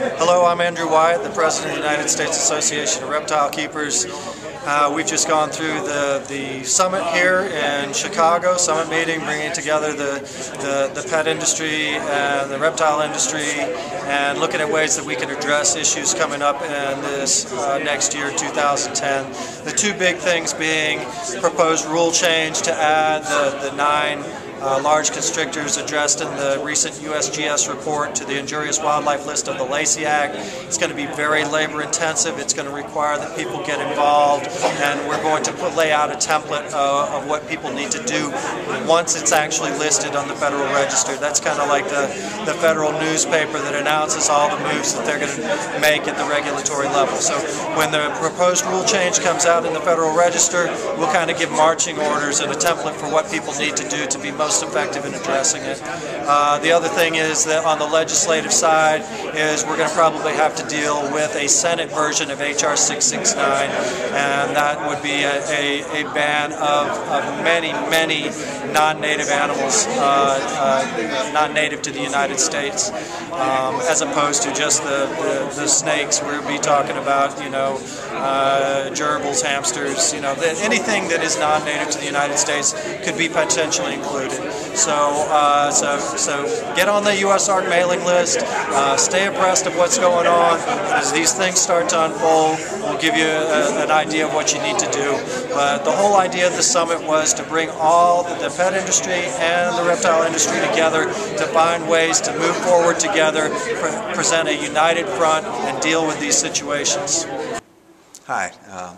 Hello, I'm Andrew Wyatt, the President of the United States Association of Reptile Keepers. We've just gone through the summit here in Chicago, summit meeting, bringing together the pet industry and the reptile industry and looking at ways that we can address issues coming up in this next year, 2010. The two big things being proposed rule change to add the 9 large constrictors addressed in the recent USGS report to the injurious wildlife list of the Lacey Act. It's going to be very labor intensive. It's going to require that people get involved, and we're going to lay out a template of what people need to do once it's actually listed on the Federal Register. That's kind of like the federal newspaper that announces all the moves that they're going to make at the regulatory level. So when the proposed rule change comes out in the Federal Register, we'll kind of give marching orders and a template for what people need to do to be most effective in addressing it. The other thing is that on the legislative side is we're going to probably have to deal with a Senate version of H.R. 669, and that would be a ban of many non-native animals, non-native to the United States, as opposed to just the snakes. We'll be talking about, gerbils, hamsters, anything that is non-native to the United States could be potentially included. So get on the USARK mailing list, stay abreast of what's going on. As these things start to unfold, we'll give you an idea of what you need to do. But the whole idea of the summit was to bring all the pet industry and the reptile industry together to find ways to move forward together, present a united front, and deal with these situations. Hi,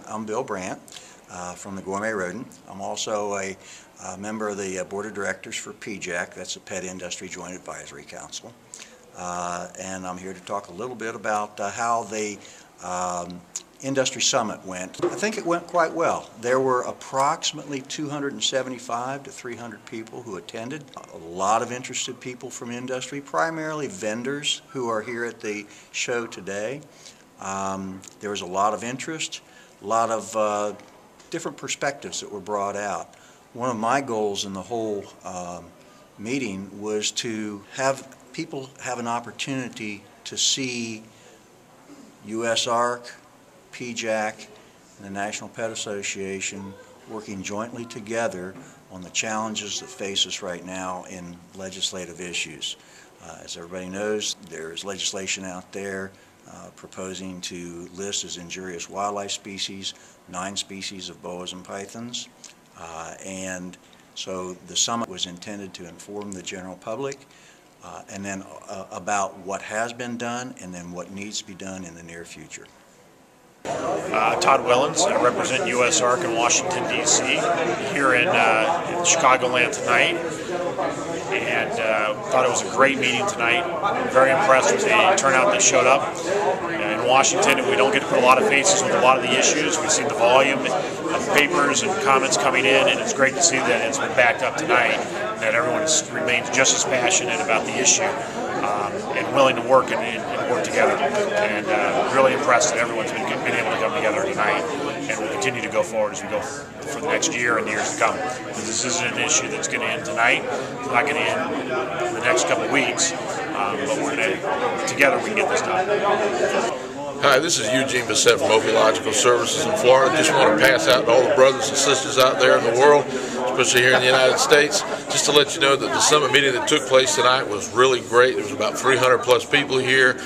I'm Bill Brandt from the Gourmet Rodent. I'm also a member of the Board of Directors for PJAC, that's the Pet Industry Joint Advisory Council. And I'm here to talk a little bit about how the Industry Summit went. I think it went quite well. There were approximately 275 to 300 people who attended. A lot of interested people from industry, primarily vendors who are here at the show today. There was a lot of interest, a lot of different perspectives that were brought out. One of my goals in the whole meeting was to have people have an opportunity to see USARK, PJAC, and the National Pet Association working jointly together on the challenges that face us right now in legislative issues. As everybody knows, there's legislation out there proposing to list as injurious wildlife species 9 species of boas and pythons. And so the summit was intended to inform the general public and then about what has been done and then what needs to be done in the near future. Todd Wellens, I represent USARK in Washington, D.C. here in Chicagoland tonight, and thought it was a great meeting tonight. Very impressed with the turnout that showed up. In Washington, we don't get to put a lot of faces with a lot of the issues. We've seen the volume of papers and comments coming in, and it's great to see that it's been backed up tonight, that everyone remains just as passionate about the issue and willing to work and work together. And really impressed that everyone's been able to come together tonight, and we'll continue to go forward as we go for the next year and the years to come. This isn't an issue that's going to end tonight. It's not going to end in the next couple of weeks, but we're going to, together we can get this done. Hi, this is Eugene Bissett from Ophiological Services in Florida. Just want to pass out to all the brothers and sisters out there in the world, especially here in the United States, just to let you know that the summit meeting that took place tonight was really great. There was about 300 plus people here,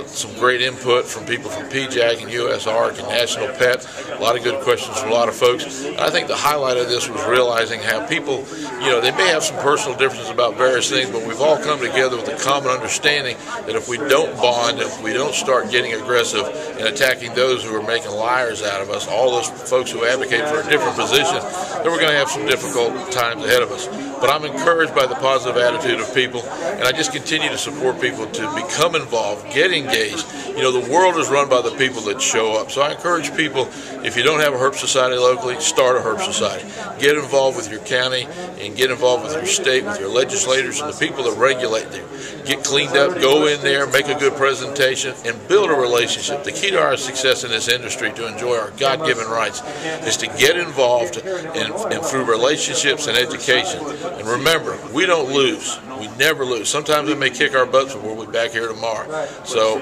some great input from people from PJAC and USARK and National Pet, a lot of good questions from a lot of folks. And I think the highlight of this was realizing how people, they may have some personal differences about various things, but we've all come together with a common understanding that if we don't bond, if we don't start getting aggressive in attacking those who are making liars out of us, all those folks who advocate for a different position, then we're going to have some difficult times ahead of us. But I'm encouraged by the positive attitude of people, and I just continue to support people to become involved, get engaged. The world is run by the people that show up. So I encourage people, if you don't have a herp society locally, start a herp society. Get involved with your county and get involved with your state, with your legislators and the people that regulate them. Get cleaned up, go in there, make a good presentation, and build a relationship. The key to our success in this industry to enjoy our God-given rights is to get involved and through relationships and education. And remember, we don't lose, We never lose. Sometimes they may kick our butts, but we'll be back here tomorrow. So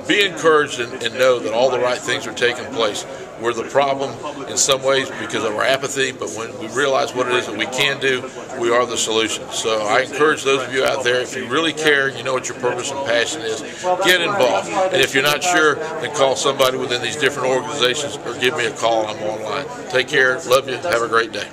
be encouraged and know that all the right things are taking place. We're the problem in some ways because of our apathy, but when we realize what it is that we can do, we are the solution. So I encourage those of you out there, if you really care, you know what your purpose and passion is, get involved. And if you're not sure, then call somebody within these different organizations or give me a call. I'm online. Take care. Love you. Have a great day.